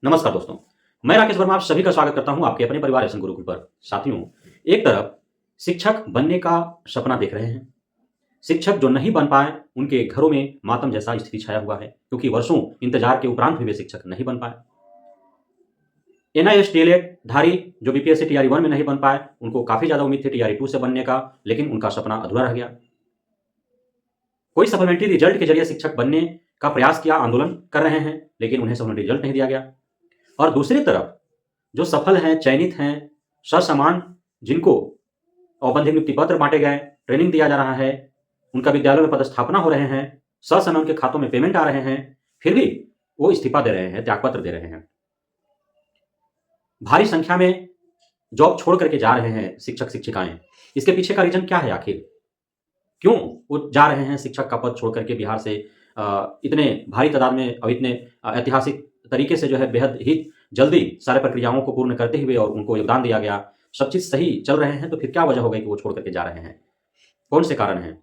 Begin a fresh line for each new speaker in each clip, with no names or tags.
नमस्कार दोस्तों, मैं राकेश वर्मा आप सभी का स्वागत करता हूं आपके अपने परिवार एसएन गुरुकुल पर। साथियों, एक तरफ शिक्षक बनने का सपना देख रहे हैं। शिक्षक जो नहीं बन पाए, उनके घरों में मातम जैसा स्थिति छाया हुआ है, क्योंकि वर्षों इंतजार के उपरांत भी वे शिक्षक नहीं बन पाए। एनआईएस डीएलएड धारी जो बीपीएससी टीआरई 1 में नहीं बन पाए, उनको काफी ज्यादा उम्मीद थी टीआरई 2 से बनने का, लेकिन उनका सपना अधूरा रह गया। कोई सप्लीमेंट्री रिजल्ट के जरिए शिक्षक बनने का प्रयास किया, आंदोलन कर रहे हैं, लेकिन उन्हें सप्लीमेंट्री रिजल्ट नहीं दिया गया। और दूसरी तरफ जो सफल हैं, चयनित हैं, ससमान जिनको औपबंधिक नियुक्ति पत्र बांटे गए, ट्रेनिंग दिया जा रहा है, उनका विद्यालय में पदस्थापना हो रहे हैं, ससमय उनके खातों में पेमेंट आ रहे हैं, फिर भी वो इस्तीफा दे रहे हैं, त्यागपत्र दे रहे हैं। भारी संख्या में जॉब छोड़ करके जा रहे हैं शिक्षक शिक्षिकाएं। इसके पीछे का रीजन क्या है आखिर? क्यों वो जा रहे हैं शिक्षक का पद छोड़ करके बिहार से इतने भारी तादाद में और इतने ऐतिहासिक तरीके से जो है बेहद ही जल्दी सारे प्रक्रियाओं को पूर्ण करते हुए और उनको योगदान दिया गया, सब चीज़ सही चल रहे हैं, तो फिर क्या वजह हो गई कि वो छोड़ करके जा रहे हैं? कौन से कारण हैं?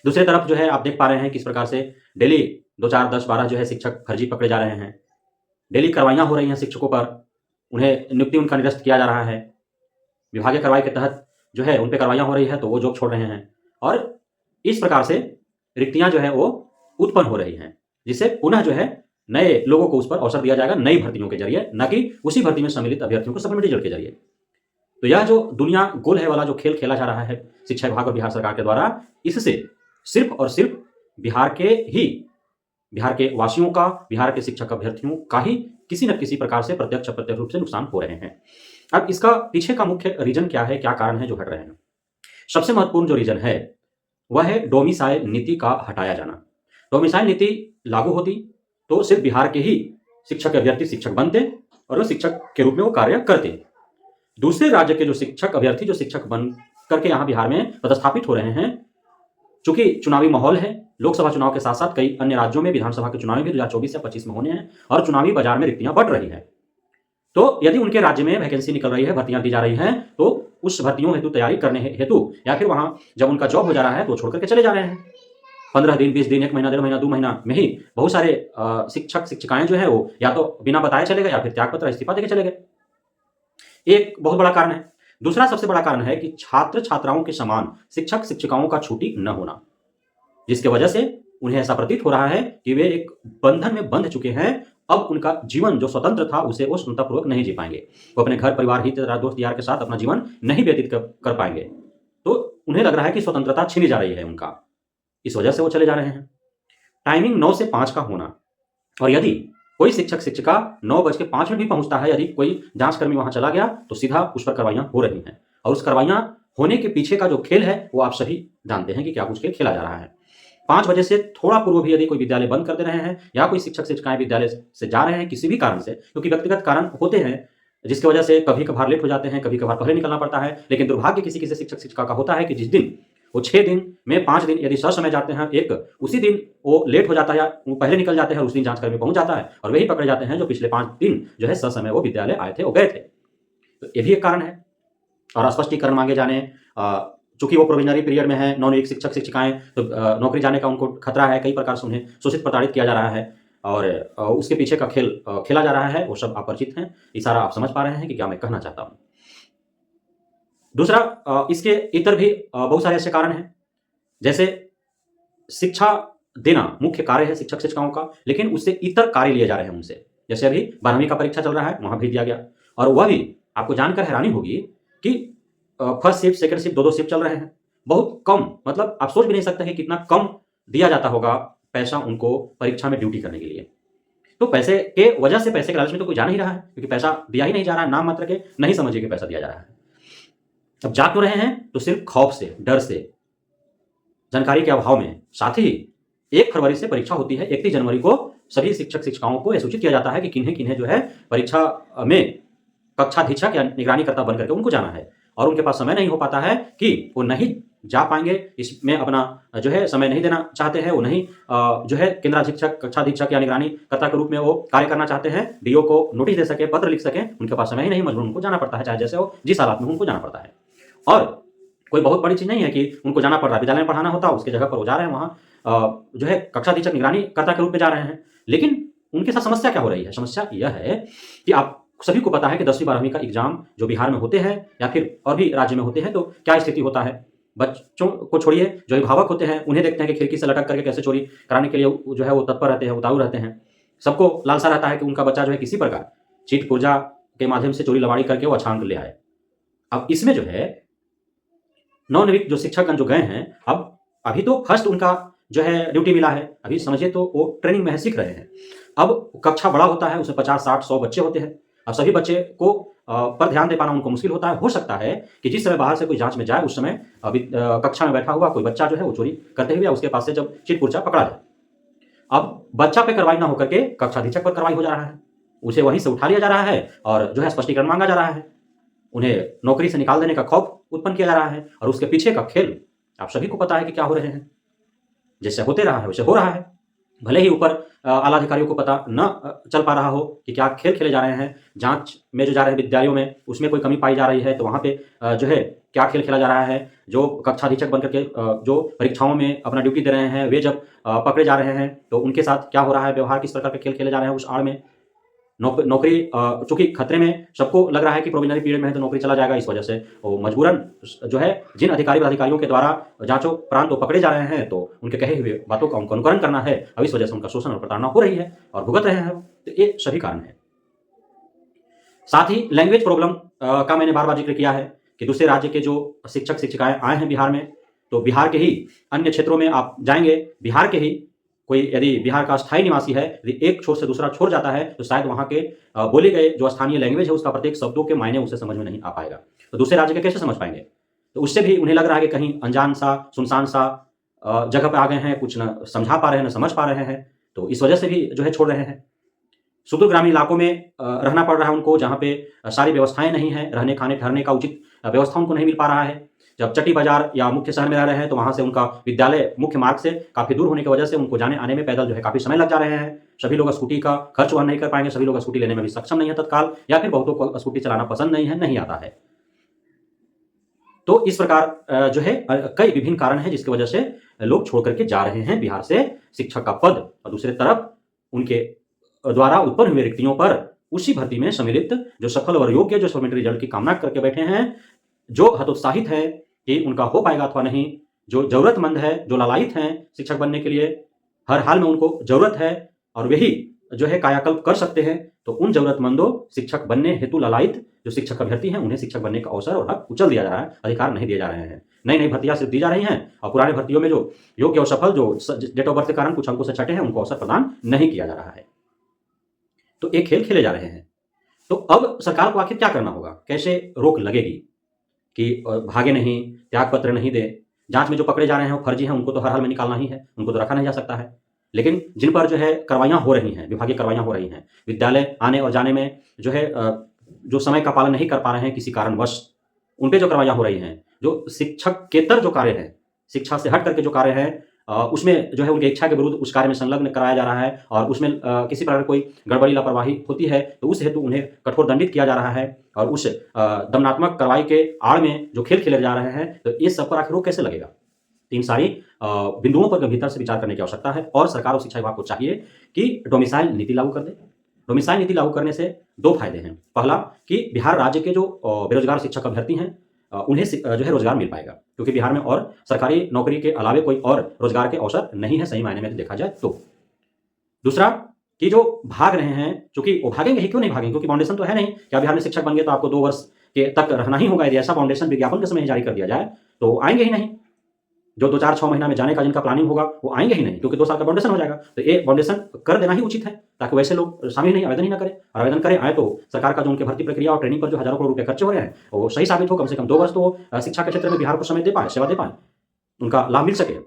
दूसरी तरफ जो है आप देख पा रहे हैं किस प्रकार से डेली 2, 4, 10, 12 जो है शिक्षक फर्जी पकड़े जा रहे हैं। डेली कार्रवाइयाँ हो रही हैं शिक्षकों पर, उन्हें नियुक्ति उनका निरस्त किया जा रहा है। विभागीय कार्रवाई के तहत जो है उन पे कार्रवाइयाँ हो रही है, तो वो जॉब छोड़ रहे हैं और इस प्रकार से रिक्तियाँ जो है वो उत्पन्न हो रही हैं, जिससे पुनः जो है नए लोगों को उस पर अवसर दिया जाएगा नई भर्तियों के जरिए, न कि उसी भर्ती में सम्मिलित अभ्यर्थियों को सप्लीमेंट्री रिजल्ट के जरिए। तो यह जो दुनिया गोल है वाला जो खेल खेला जा रहा है शिक्षा विभाग और बिहार सरकार के द्वारा, इससे सिर्फ और सिर्फ बिहार के वासियों का, बिहार के शिक्षक अभ्यर्थियों का ही किसी न किसी प्रकार से प्रत्यक्ष अप्रत्यक्ष रूप से नुकसान हो रहे हैं। अब इसका पीछे का मुख्य रीजन क्या है, क्या कारण है जो हट रहे हैं? सबसे महत्वपूर्ण जो रीजन है वह है डोमिसाइल नीति का हटाया जाना। डोमिसाइल नीति लागू होती तो सिर्फ बिहार के ही शिक्षक अभ्यर्थी शिक्षक बनते और वो शिक्षक के रूप में वो कार्य करते। दूसरे राज्य के जो शिक्षक अभ्यर्थी जो शिक्षक बन करके यहाँ बिहार में पदस्थापित हो रहे हैं, चूंकि चुनावी माहौल है, लोकसभा चुनाव के साथ साथ कई अन्य राज्यों में विधानसभा के चुनाव भी 2024 से 25 में होने हैं और चुनावी बाजार में रिक्तियां बढ़ रही है। तो यदि उनके राज्य में वैकेंसी निकल रही है, भर्तियां दी जा रही हैं, तो उस भर्तियों हेतु तैयारी करने हेतु या फिर वहां जब उनका जॉब हो जा रहा है तो छोड़ करके चले जा रहे हैं। 15 दिन, 20 दिन, 1 महीना, 1.5 महीना, 2 महीना में ही बहुत सारे शिक्षक शिक्षिकाएं जो है वो या तो बिना बताए चले गए या फिर त्यागपत्र इस्तीफा देके चले गए। एक बहुत बड़ा कारण है। दूसरा सबसे बड़ा कारण है कि छात्र छात्राओं के समान शिक्षक शिक्षिकाओं का छुट्टी न होना, जिसके वजह से उन्हें ऐसा प्रतीत हो रहा है कि वे एक बंधन में बंध चुके हैं। अब उनका जीवन जो स्वतंत्र था उसे वो स्वतंत्रतापूर्वक नहीं जी पाएंगे, वो अपने घर परिवार हित दोस्त यार के साथ अपना जीवन नहीं व्यतीत कर पाएंगे। तो उन्हें लग रहा है कि स्वतंत्रता छीनी जा रही है उनका, इस वजह से वो चले जा रहे हैं। टाइमिंग 9 से 5 का होना, और यदि कोई शिक्षक शिक्षिका 9:05 भी पहुंचता है, यदि कोई जांचकर्मी वहां चला गया तो सीधा उस पर कार्रवाइयां हो रही हैं। और उस कार्रवाइयां होने के पीछे का जो खेल है वो आप सभी जानते हैं कि क्या कुछ खेल खेला जा रहा है। 5 बजे से थोड़ा पूर्व भी यदि कोई विद्यालय बंद कर दे रहे हैं या कोई शिक्षक शिक्षिकाएं विद्यालय से जा रहे हैं किसी भी कारण से, क्योंकि व्यक्तिगत कारण होते हैं जिसकी वजह से कभी कभार लेट हो जाते हैं, कभी कभार पहले निकलना पड़ता है, लेकिन दुर्भाग्य किसी किसी शिक्षक शिक्षिका का होता है कि जिस दिन वो 6 दिन में 5 दिन यदि ससमय जाते हैं, एक उसी दिन वो लेट हो जाता है या वो पहले निकल जाते हैं और उस दिन जांचकर्मी पहुंच जाता है और वही पकड़े जाते हैं जो पिछले 5 दिन जो है ससमय वो विद्यालय आए थे, वो गए थे। तो ये भी एक कारण है। और स्पष्टीकरण मांगे जाने, चूंकि वो प्रोविजनरी पीरियड में है, नवनियुक्त शिक्षक शिक्षिकाएं, तो नौकरी जाने का उनको खतरा है, कई प्रकार से उन्हें शोषित प्रताड़ित किया जा रहा है और उसके पीछे का खेल खेला जा रहा है, वो सब आप परिचित हैं। इशारा आप समझ पा रहे हैं कि क्या मैं कहना चाहता हूं। दूसरा, इसके इतर भी बहुत सारे ऐसे कारण हैं, जैसे शिक्षा देना मुख्य कार्य है शिक्षक शिक्षिकाओं का, लेकिन उससे इतर कार्य लिए जा रहे हैं उनसे। जैसे अभी 12वीं का परीक्षा चल रहा है, वहां भेज दिया गया और वह भी आपको जानकर हैरानी होगी कि first shift, second shift, 2-2 shift चल रहे हैं। बहुत कम, मतलब आप सोच भी नहीं सकते कि कितना कम दिया जाता होगा पैसा उनको परीक्षा में ड्यूटी करने के लिए। तो पैसे के वजह से, पैसे के लालच में तो कोई जा नहीं रहा है, क्योंकि पैसा दिया ही नहीं जा रहा है, नाम मात्र के नहीं समझिए कि पैसा दिया जा रहा है। अब जा क्यों रहे हैं? तो सिर्फ खौफ से, डर से, जानकारी के अभाव में। साथ ही 1 फरवरी से परीक्षा होती है, 31 जनवरी को सभी शिक्षक शिक्षिकाओं को यह सूचित किया जाता है कि किन्हें किन्हें जो है परीक्षा में कक्षाधीक्षक या निगरानीकर्ता बन करके उनको जाना है, और उनके पास समय नहीं हो पाता है कि वो नहीं जा पाएंगे, इसमें अपना जो है समय नहीं देना चाहते हैं, वो नहीं जो है केंद्राधीक्षक, कक्षाधीक्षक या निगरानीकर्ता के रूप में वो कार्य करना चाहते हैं, डीओ को नोटिस दे सके, पत्र लिख सके, उनके पास समय ही नहीं, मजबूरन उनको जाना पड़ता है, चाहे जैसे हो, जिस हालात में उनको जाना पड़ता है। और कोई बहुत बड़ी चीज नहीं है कि उनको जाना पड़ रहा है, विद्यालय में पढ़ाना होता है, उसकी जगह पर वो जा रहे हैं वहाँ जो है कक्षाधीक्षक निगरानीकर्ता के रूप में जा रहे हैं। लेकिन उनके साथ समस्या क्या हो रही है? समस्या यह है कि आप सभी को पता है कि 10वीं 12वीं का एग्जाम जो बिहार में होते हैं या फिर और भी राज्य में होते हैं, तो क्या स्थिति होता है? बच्चों को छोड़िए, जो अभिभावक होते हैं उन्हें देखते हैं कि खिड़की से लटक करके कैसे चोरी कराने के लिए जो है वो तत्पर रहते हैं, उतारू रहते हैं। सबको लालसा रहता है कि उनका बच्चा जो है किसी प्रकार चीट पुर्जा के माध्यम से चोरी लबाड़ी करके वो अच्छा अंक ले आए। अब इसमें जो है नवनियुक्त जो शिक्षकगण जो गए हैं, अब अभी तो फर्स्ट उनका जो है ड्यूटी मिला है, अभी समझिए तो वो ट्रेनिंग में है, सीख रहे हैं। अब कक्षा बड़ा होता है, उसमें 50, 60, 100 बच्चे होते हैं। अब सभी बच्चे को पर ध्यान दे पाना उनको मुश्किल होता है। हो सकता है कि जिस समय बाहर से कोई जांच में जाए, उस समय अभी कक्षा में बैठा हुआ कोई बच्चा जो है वो चोरी करते हुए या उसके पास से जब चिट पुर्जा पकड़ा जाए, अब बच्चा पे कार्रवाई ना होकर के कक्षाधीक्षक पर कार्रवाई हो जा रहा है, उसे वहीं से उठा लिया जा रहा है और जो है स्पष्टीकरण मांगा जा रहा है, उन्हें नौकरी से निकाल देने का खौफ उत्पन्न किया जा रहा है। और उसके पीछे का खेल आप सभी को पता है कि क्या हो रहे हैं। जैसे होते रहा है वैसे हो रहा है, भले ही ऊपर आला अधिकारियों को पता न चल पा रहा हो कि क्या खेल खेले जा रहे हैं। जांच में जो जा रहे हैं विद्यालयों में, उसमें कोई कमी पाई जा रही है तो वहाँ पे जो है क्या खेल खेला जा रहा है। जो कक्षाधीक्षक बनकर के जो परीक्षाओं में अपना ड्यूटी दे रहे हैं, वे जब पकड़े जा रहे हैं तो उनके साथ क्या हो रहा है, व्यवहार किस प्रकार के खेल खेले जा रहे हैं। उस आड़ में नौकरी चूंकि खतरे में सबको लग रहा है कि प्रोविजनरी पीरियड में है तो नौकरी चला जाएगा, इस वजह से वो मजबूरन जो है जिन अधिकारियों के द्वारा जांचों प्रांत तो पकड़े जा रहे हैं तो उनके कहे हुए बातों का उनको अनुकरण करना है। अब इस वजह से उनका शोषण और प्रताड़ना हो रही है और भुगत रहे हैं। तो ये सभी कारण है। साथ ही लैंग्वेज प्रॉब्लम का मैंने बार बार जिक्र किया है कि दूसरे राज्य के जो शिक्षक शिक्षिकाएं आए हैं बिहार में, तो बिहार के ही अन्य क्षेत्रों में आप जाएंगे, बिहार के ही कोई यदि बिहार का स्थायी निवासी है, यदि एक छोर से दूसरा छोर जाता है तो शायद वहाँ के बोले गए जो स्थानीय लैंग्वेज है उसका प्रत्येक शब्दों के मायने उसे समझ में नहीं आ पाएगा। तो दूसरे राज्य के कैसे समझ पाएंगे? तो उससे भी उन्हें लग रहा है कि कहीं अनजान सा सुनसान सा जगह पर आ गए हैं, कुछ न समझा पा रहे हैं न समझ पा रहे हैं, तो इस वजह से भी जो है छोड़ रहे हैं। सुदूर ग्रामीण इलाकों में रहना पड़ रहा है उनको, जहाँ पे सारी व्यवस्थाएं नहीं है, रहने खाने ठहरने का उचित व्यवस्था उनको नहीं मिल पा रहा है। जब चट्टी बाजार या मुख्य शहर में रह रहे हैं तो वहाँ से उनका विद्यालय मुख्य मार्ग से काफ़ी दूर होने की वजह से उनको जाने आने में पैदल जो है काफ़ी समय लग जा रहे हैं। सभी लोग स्कूटी का खर्च वहन नहीं कर पाएंगे, सभी लोग स्कूटी लेने में भी सक्षम नहीं है तत्काल, या फिर बहुतों को स्कूटी चलाना पसंद नहीं है, नहीं आता है। तो इस प्रकार जो है कई विभिन्न कारण हैं जिसकी वजह से लोग छोड़ करके जा रहे हैं बिहार से शिक्षक का पद। और दूसरी तरफ उनके द्वारा उत्पन्न हुए रिक्तियों पर उसी भर्ती में सम्मिलित जो सफल और योग्य जो सप्लीमेंट्री रिजल्ट की कामना करके बैठे हैं, जो हतोत्साहित है कि उनका हो पाएगा अथवा नहीं, जो जरूरतमंद है, जो लालायित हैं शिक्षक बनने के लिए, हर हाल में उनको जरूरत है और वही जो है कायाकल्प कर सकते हैं, तो उन जरूरतमंदों शिक्षक बनने हेतु लालायित जो शिक्षक अभ्यर्थी हैं उन्हें शिक्षक बनने का अवसर और हक कुचल दिया जा रहा है, अधिकार नहीं दिए जा रहे हैं। नई नई भर्तियां सिर्फ दी जा रही हैं और पुराने भर्तियों में जो योग्य और सफल जो डेट ऑफ बर्थ के कारण कुछ अंकों से छटे हैं उनको अवसर प्रदान नहीं किया जा रहा है। तो एक खेल खेले जा रहे हैं। तो अब सरकार को आखिर क्या करना होगा, कैसे रोक लगेगी कि भागे नहीं, त्याग पत्र नहीं दे। जांच में जो पकड़े जा रहे हैं वो फर्जी हैं, उनको तो हर हाल में निकालना ही है, उनको तो रखा नहीं जा सकता है। लेकिन जिन पर जो है कार्रवाइयां हो रही हैं, विभागीय कार्रवाइयां हो रही हैं, विद्यालय आने और जाने में जो है जो समय का पालन नहीं कर पा रहे हैं किसी कारणवश, उन पे जो कार्रवाइयां हो रही हैं, जो शिक्षकेतर जो कार्य है, शिक्षा से हट करके जो कार्य है उसमें जो है उनकी इच्छा के विरुद्ध उस कार्य में संलग्न कराया जा रहा है और उसमें किसी प्रकार कोई गड़बड़ी लापरवाही होती है तो उस हेतु उन्हें कठोर दंडित किया जा रहा है। और उस दमनात्मक कार्रवाई के आड़ में जो खेल खेले जा रहे हैं, तो इस सब पर आखिर रोक कैसे लगेगा? इन सारी बिंदुओं पर गंभीरता से विचार करने की आवश्यकता है और सरकार और शिक्षा विभाग को चाहिए कि डोमिसाइल नीति लागू कर दे। डोमिसाइल नीति लागू करने से दो फायदे हैं। पहला कि बिहार राज्य के जो बेरोजगार शिक्षक अभ्यर्थी हैं उन्हें जो है रोजगार मिल पाएगा, क्योंकि बिहार में और सरकारी नौकरी के अलावे कोई और रोजगार के अवसर नहीं है सही मायने में देखा जाए तो। दूसरा कि जो भाग रहे हैं, चूंकि वो भागेंगे ही, क्यों नहीं भागेंगे, क्योंकि फाउंडेशन तो है नहीं। क्या बिहार में शिक्षक बन गए तो आपको 2 वर्ष के तक रहना ही होगा? यदि ऐसा फाउंडेशन विज्ञापन के समय जारी कर दिया जाए तो आएंगे ही नहीं। जो 2-4-6 महीना में जाने का जिनका प्लानिंग होगा वो आएंगे ही नहीं, क्योंकि 2 साल का फाउंडेशन हो जाएगा। तो ये फाउंडेशन कर देना ही उचित है ताकि वैसे लोग शामिल नहीं, आवेदन ही ना करें, और आवेदन करें आए तो सरकार का जो उनके भर्ती प्रक्रिया और ट्रेनिंग पर जो हजारों करोड़ रुपए खर्चे हो रहे हैं वो सही साबित हो। कम से कम 2 वर्ष तो शिक्षा के क्षेत्र में बिहार को समय दे पाए, सेवा दे पाए, उनका लाभ मिल सके।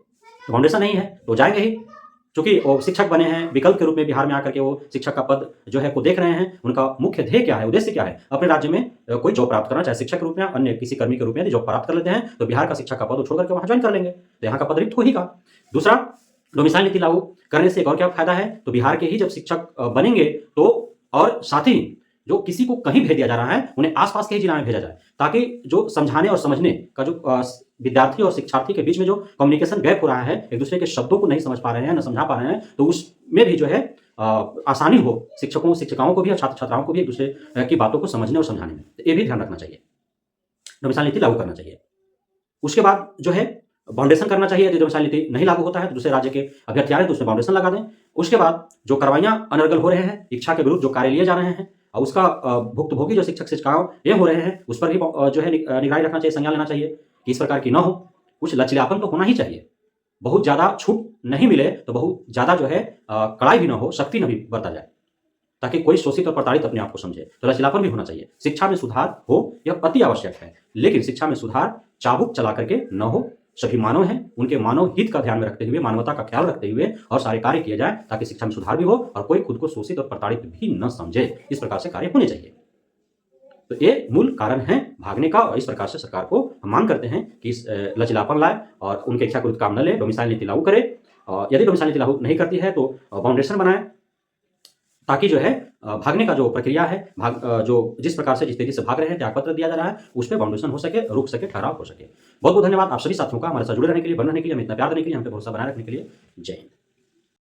फाउंडेशन नहीं है तो जाएंगे ही, चूंकि वो शिक्षक बने हैं, विकल्प के रूप में बिहार में आकर के वो शिक्षक का पद जो है को देख रहे हैं। उनका मुख्य ध्येय क्या है, उद्देश्य क्या है? अपने राज्य में कोई जॉब प्राप्त करना, चाहे शिक्षक के रूप में अन्य किसी कर्मी के रूप में। यदि जॉब प्राप्त कर लेते हैं तो बिहार का शिक्षक का पद छोड़ करके वहां ज्वाइन कर लेंगे, तो यहाँ का पद रिक्त हो ही का। दूसरा, डोमिसाइल नीति लागू करने से एक और क्या फायदा है, तो बिहार के ही जब शिक्षक बनेंगे तो और साथ ही जो किसी को कहीं भेज दिया जा रहा है उन्हें आसपास के ही जिला में भेजा जाए, ताकि जो समझाने और समझने का जो विद्यार्थी और शिक्षार्थी के बीच में जो कम्युनिकेशन गैप हो रहा है, एक दूसरे के शब्दों को नहीं समझ पा रहे हैं, न समझा पा रहे हैं, तो उसमें भी जो है आसानी हो शिक्षकों शिक्षिकाओं को भी और छात्र छात्राओं को भी एक दूसरे की बातों को समझने और समझाने में। तो ये भी ध्यान रखना चाहिए, डोमिसाइल नीति लागू करना चाहिए। उसके बाद जो है बाउंडेशन करना चाहिए। यदि डोमिसाइल नीति नहीं लागू होता है तो दूसरे राज्य के अभ्यर्थी आ रहे हैं तो उसमें बाउंडेशन लगा दें। उसके बाद जो कार्रवाइयां अनर्गल हो रहे हैं, इच्छा के विरुद्ध जो कार्य लिए जा रहे हैं और उसका भुक्तभोगी जो शिक्षक शिक्षिकाओं ये हो रहे हैं उस पर भी जो है निगरानी रखना चाहिए, संज्ञान लेना चाहिए कि इस प्रकार की न हो। कुछ लचीलापन तो होना ही चाहिए, बहुत ज्यादा छूट नहीं मिले तो बहुत ज्यादा जो है कड़ाई भी ना हो, सख्ती न भी बरता जाए, ताकि कोई शोषित और प्रताड़ित अपने आप को समझे। तो लचीलापन भी होना चाहिए। शिक्षा में सुधार हो यह अति आवश्यक है, लेकिन शिक्षा में सुधार चाबुक चला करके न हो। सभी मानव हैं, उनके मानव हित का ध्यान में रखते हुए, मानवता का ख्याल रखते हुए और सारे कार्य किए जाए ताकि शिक्षा में सुधार भी हो और कोई खुद को शोषित और प्रताड़ित भी न समझे। इस प्रकार से कार्य होने चाहिए। तो ये मूल कारण है भागने का और इस प्रकार से सरकार को हम मांग करते हैं कि लचीलापन लाए और उनके इच्छा के विरुद्ध काम न ले, डोमिसाइल नीति लागू करे। यदि डोमिसाइल नीति लागू नहीं करती है तो बाउंडेशन बनाए ताकि जो है भागने का जो प्रक्रिया है, जो जिस प्रकार से जिस तेजी से भाग रहे हैं, त्यागपत्र दिया जा रहा है, उस पर बाउंडेशन हो सके, रुक सके, ठहराव हो सके। बहुत बहुत धन्यवाद आप सभी साथियों का हमारे साथ जुड़े रहने के लिए, बने रहने के लिए, हमें इतना प्यार देने के लिए, हम पे भरोसा बनाए रखने के लिए। जय हिंद।